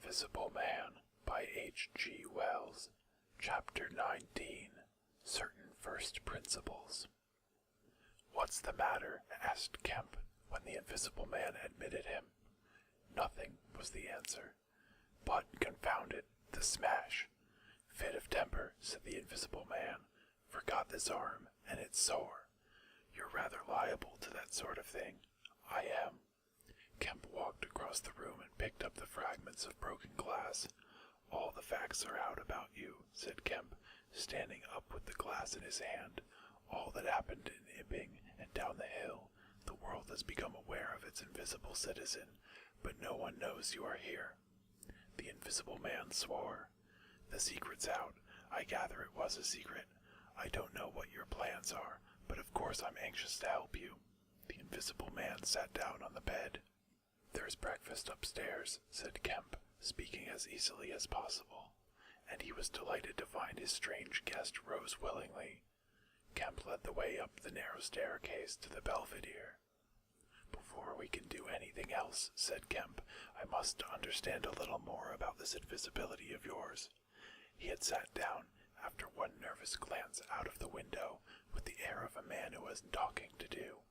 Invisible Man by H.G. Wells. Chapter 19. Certain First Principles. "What's the matter?" asked Kemp when the Invisible Man admitted him. "Nothing," was the answer. "But, confound it, the smash." "Fit of temper," said the Invisible Man. "Forgot this arm, and it's sore." "You're rather liable to that sort of thing." "I am." Kemp walked across the room and picked up the fragments of broken glass. "All the facts are out about you," said Kemp, standing up with the glass in his hand. "All that happened in Ipping and down the hill. The world has become aware of its invisible citizen, but no one knows you are here." The Invisible Man swore. "The secret's out. I gather it was a secret. I don't know what your plans are, but of course I'm anxious to help you." The Invisible Man sat down on the bed. "There's breakfast upstairs," said Kemp, speaking as easily as possible, and he was delighted to find his strange guest rose willingly. Kemp led the way up the narrow staircase to the belvedere. "Before we can do anything else," said Kemp, "I must understand a little more about this invisibility of yours." He had sat down, after one nervous glance out of the window, with the air of a man who has talking to do.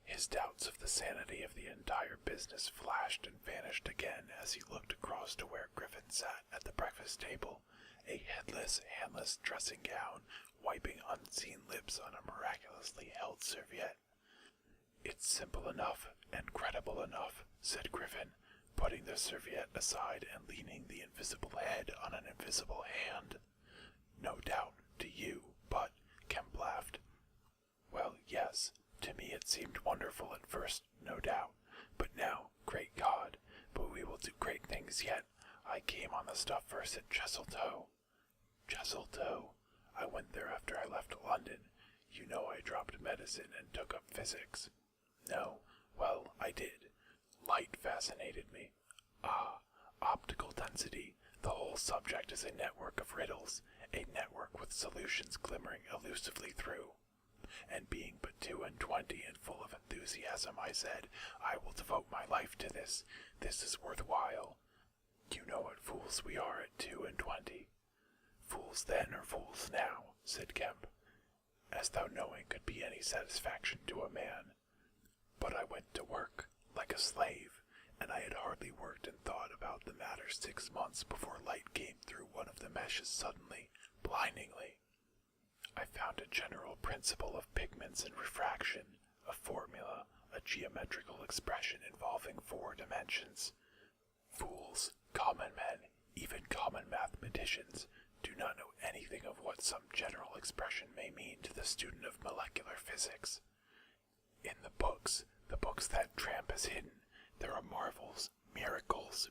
His doubts of the sanity of the entire business flashed and vanished again as he looked across to where Griffin sat at the breakfast table, a headless, handless dressing gown, wiping unseen lips on a miraculously held serviette. "It's simple enough and credible enough," said Griffin, putting the serviette aside and leaning the invisible head on an invisible hand. "No doubt, to you, but," Kemp laughed. "Well, yes. To me it seemed wonderful at first, no doubt, but now, great God, but we will do great things yet. I came on the stuff first at Chesiltoe." "Chesiltoe? I went there after I left London. You know I dropped medicine and took up physics." "No, well, I did. Light fascinated me." "Ah, optical density. The whole subject is a network of riddles, a network with solutions glimmering elusively through. And being but 22 and full of enthusiasm, I said, I will devote my life to this. This is worthwhile. You know what fools we are at 22. "Fools then or fools now," said Kemp, "as though knowing could be any satisfaction to a man. But I went to work, like a slave, and I had hardly worked and thought about the matter 6 months before light came through one of the meshes suddenly, blindingly. I found a general principle of pigments and refraction, a formula, a geometrical expression involving 4 dimensions. Fools, common men, even common mathematicians, do not know anything of what some general expression may mean to the student of molecular physics. In the books that tramp has hidden, there are marvels, miracles.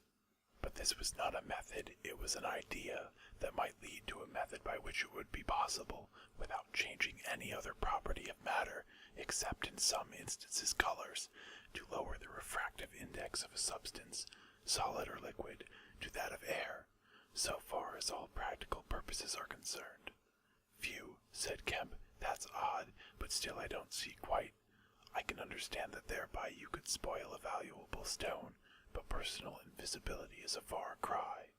But this was not a method, it was an idea that might lead to a method by which it would be possible, without changing any other property of matter, except in some instances colors, to lower the refractive index of a substance, solid or liquid, to that of air, so far as all practical purposes are concerned." "Phew," said Kemp, "that's odd, but still I don't see quite. I can understand that thereby you could spoil a valuable stone, but personal invisibility is a far cry."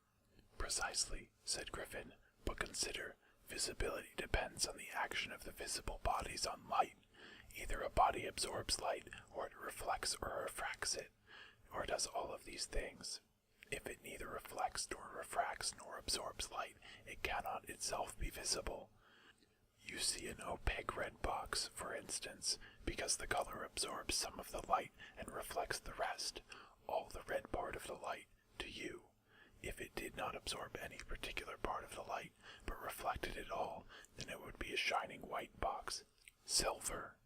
"Precisely," said Griffin, "but consider, visibility depends on the action of the visible bodies on light. Either a body absorbs light, or it reflects or refracts it, or does all of these things. If it neither reflects nor refracts nor absorbs light, it cannot itself be visible. You see an opaque red box, for instance, because the color absorbs some of the light and reflects the rest, all the red part of the light, to you. If it did not absorb any particular part of the light, but reflected it all, then it would be a shining white box. Silver.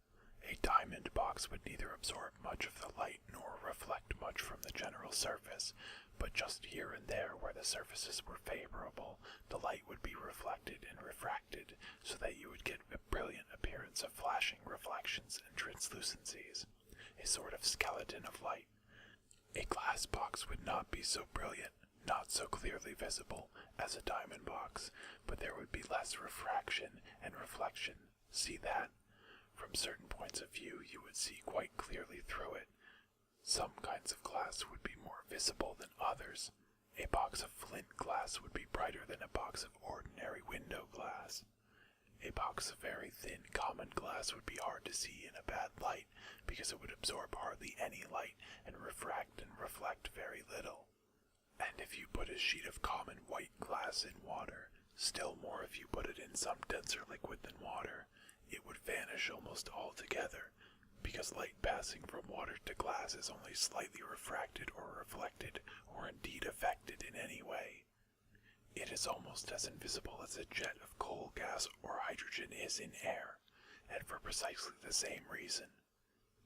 A diamond box would neither absorb much of the light nor reflect much from the general surface, but just here and there where the surfaces were favorable, the light would be reflected and refracted, so that you would get a brilliant appearance of flashing reflections and translucencies, a sort of skeleton of light. A glass box would not be so brilliant, not so clearly visible, as a diamond box, but there would be less refraction and reflection. See that? From certain points of view you would see quite clearly through it. Some kinds of glass would be more visible than others. A box of flint glass would be brighter than a box of ordinary window glass. A box of very thin common glass would be hard to see in a bad light because it would absorb hardly any light and refract and reflect very little. And if you put a sheet of common white glass in water, still more if you put it in some denser liquid than water, it would vanish almost altogether, because light passing from water to glass is only slightly refracted or reflected, or indeed affected in any way. It is almost as invisible as a jet of coal gas or hydrogen is in air, and for precisely the same reason.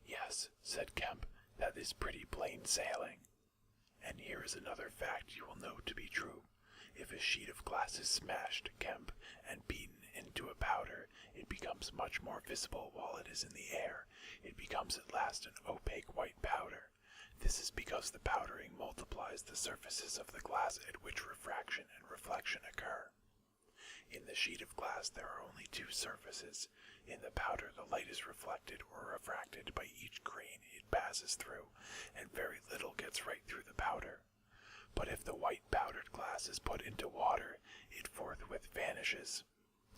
Yes, said Kemp, that is pretty plain sailing. And here is another fact you will know to be true. If a sheet of glass is smashed, Kemp, and beaten into a powder, it becomes much more visible while it is in the air. It becomes at last an opaque white powder. This is because the powdering multiplies the surfaces of the glass at which refraction and reflection occur. In the sheet of glass there are only two surfaces. In the powder the light is reflected or refracted by each grain it passes through, and very little gets right through the powder. But if the white powdered glass is put into water, it forthwith vanishes.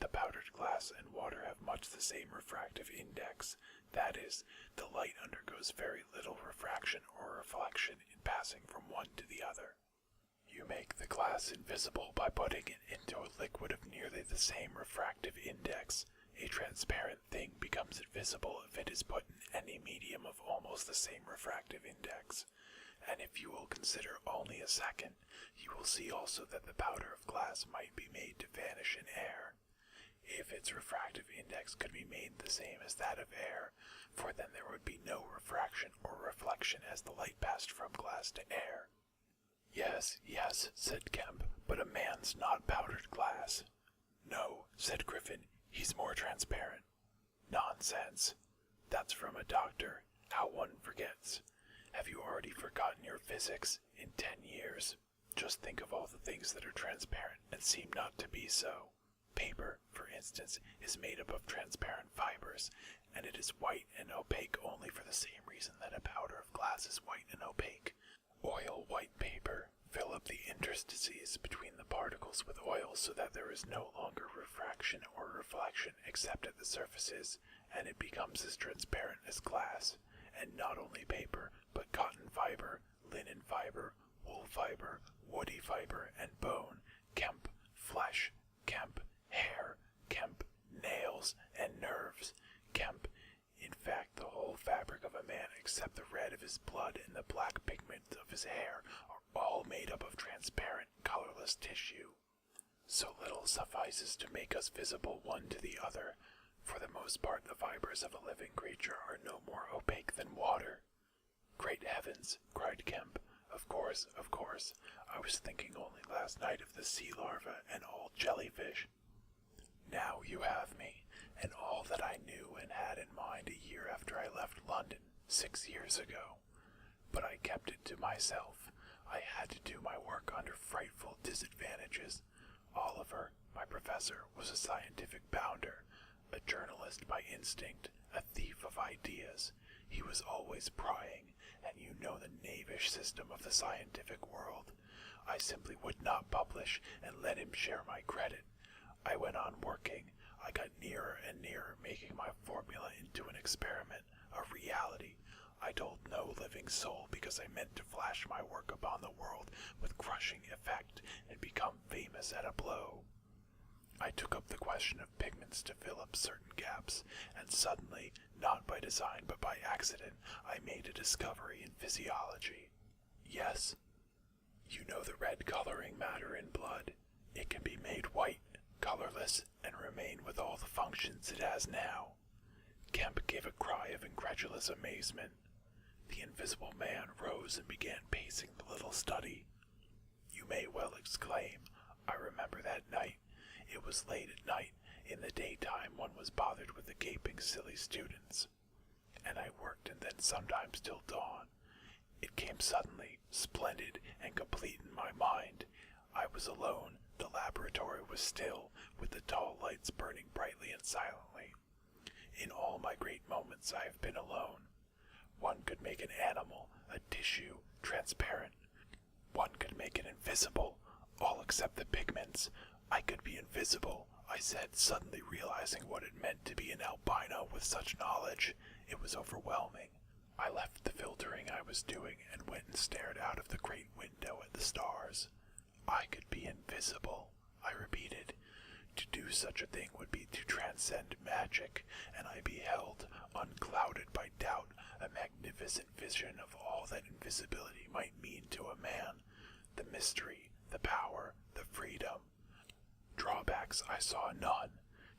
The powdered glass and water have much the same refractive index. That is, the light undergoes very little refraction or reflection in passing from one to the other. You make the glass invisible by putting it into a liquid of nearly the same refractive index. A transparent thing becomes invisible if it is put in any medium of almost the same refractive index. And if you will consider only a second, you will see also that the powder of glass might be made to vanish in air. If its refractive index could be made the same as that of air, for then there would be no refraction or reflection as the light passed from glass to air. Yes, said Kemp, but a man's not powdered glass. No, said Griffin, he's more transparent. Nonsense. That's from a doctor. How one forgets. Have you already forgotten your physics in 10 years? Just think of all the things that are transparent and seem not to be so. Paper, for instance, is made up of transparent fibers, and it is white and opaque only for the same reason that a powder of glass is white and opaque. Oil white paper. Fill up the interstices between the particles with oil so that there is no longer refraction or reflection except at the surfaces, and it becomes as transparent as glass. And not only paper, but cotton fiber, linen fiber, wool fiber, woody fiber, and bone, Kemp, flesh, Kemp, hair, Kemp, nails, and nerves, Kemp, in fact the whole fabric of a man except the red of his blood and the black pigment of his hair are all made up of transparent, colorless tissue. So little suffices to make us visible one to the other. For the most part the fibers of a living creature are no more opaque than water. Great heavens, cried Kemp. Of course, I was thinking only last night of the sea larva and all jellyfish. Now you have me, and all that I knew and had in mind a year after I left London, 6 years ago. But I kept it to myself. I had to do my work under frightful disadvantages. Oliver, my professor, was a scientific bounder, a journalist by instinct, a thief of ideas. He was always prying, and you know the knavish system of the scientific world. I simply would not publish and let him share my credit. I went on working. I got nearer and nearer making my formula into an experiment, a reality. I told no living soul because I meant to flash my work upon the world with crushing effect and become famous at a blow. I took up the question of pigments to fill up certain gaps, and suddenly, not by design but by accident, I made a discovery in physiology. Yes, you know the red coloring matter in blood. It can be made white, colorless, and remain with all the functions it has now. Kemp gave a cry of incredulous amazement. The invisible man rose and began pacing the little study. You may well exclaim, I remember that night. It was late at night. In the daytime one was bothered with the gaping silly students. And I worked and then sometimes till dawn. It came suddenly, splendid and complete in my mind. I was alone. The laboratory was still, with the tall lights burning brightly and silently. In all my great moments I have been alone. One could make an animal, a tissue, transparent. One could make an invention invisible, all except the pigments. I could be invisible, I said, suddenly realizing what it meant to be an albino with such knowledge. It was overwhelming. I left the filtering I was doing and went and stared out of the great window at the stars. I could be invisible, I repeated. To do such a thing would be to transcend magic, and I beheld, unclouded by doubt, a magnificent vision of all that invisibility might mean to a man. The mystery, the power, the freedom. Drawbacks I saw none.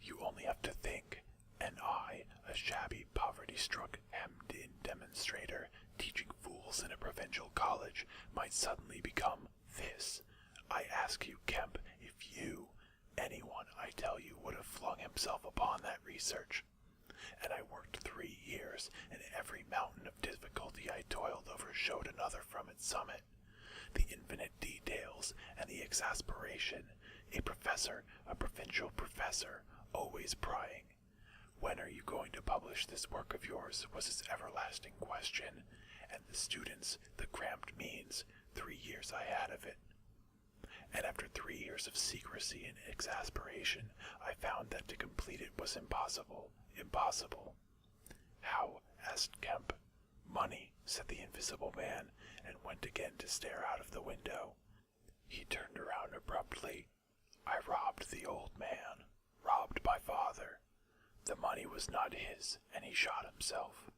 You only have to think. And I, a shabby, poverty-struck, hemmed-in demonstrator, teaching fools in a provincial college, might suddenly become this. I ask you, Kemp, if you, anyone, I tell you, would have flung himself upon that research. And I worked 3 years, and every mountain of difficulty I toiled over showed another from its summit. The infinite details and the exasperation. A professor, a provincial professor, always prying. When are you going to publish this work of yours, was his everlasting question. And the students, the cramped means, 3 years I had of it. And after 3 years of secrecy and exasperation, I found that to complete it was impossible. Impossible. How? Asked Kemp. Money, said the invisible man, and went again to stare out of the window. He turned around abruptly. I robbed the old man. Robbed my father. The money was not his, and he shot himself.